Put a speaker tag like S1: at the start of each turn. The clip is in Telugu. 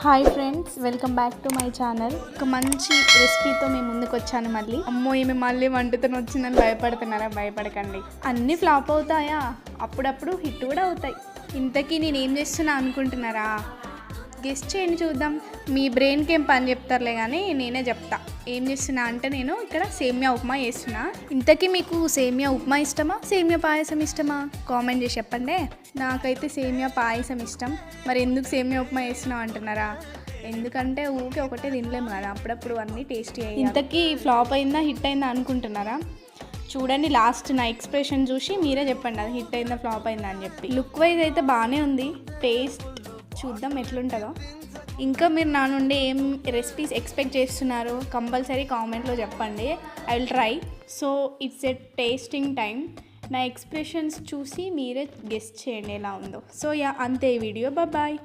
S1: Hi friends, welcome back to my channel. ఒక మంచి రెసిపీతో మేము ముందుకు వచ్చాను. అమ్మో ఈమె మళ్ళీ వంటతో వచ్చిందని భయపడుతున్నారా? భయపడకండి. అన్నీ ఫ్లాప్ అవుతాయా? అప్పుడప్పుడు హిట్ కూడా అవుతాయి. ఇంతకీ నేను ఏం చేస్తున్నా అనుకుంటున్నారా? గెస్ట్ చేయండి చూద్దాం. మీ బ్రెయిన్కి ఏం పని చెప్తారులే కానీ నేనే చెప్తా. ఏం చేస్తున్నా అంటే నేను ఇక్కడ సేమియా ఉప్మా చేస్తున్నా. ఇంతకీ మీకు సేమియా ఉప్మా ఇష్టమా, సేమియా పాయసం ఇష్టమా? కామెంట్ చేసి చెప్పండి. నాకైతే సేమియా పాయసం ఇష్టం. మరి ఎందుకు సేమియా ఉప్మా చేస్తున్నావు అంటున్నారా? ఎందుకంటే ఊరికే ఒకటే తినలేము కదా, అప్పుడప్పుడు అన్నీ టేస్టీ అయ్యాయి. ఇంతకీ ఫ్లాప్ అయిందా హిట్ అయిందా అనుకుంటున్నారా? చూడండి, లాస్ట్ నా ఎక్స్ప్రెషన్ చూసి మీరే చెప్పండి అది హిట్ అయిందా ఫ్లాప్ అయిందా అని చెప్పి. లుక్ వైజ్ అయితే బాగానే ఉంది, టేస్ట్ చూద్దాం ఎట్లుంటుందో. ఇంకా మీరు నా నుండి ఏం రెసిపీస్ ఎక్స్పెక్ట్ చేస్తున్నారో కంపల్సరీ కామెంట్లో చెప్పండి. I will try. So it's a tasting time. నా ఎక్స్ప్రెషన్స్ చూసి మీరే గెస్ట్ చేయండి ఎలా ఉందో. సో యా, అంతే ఈ వీడియో. బాయ్.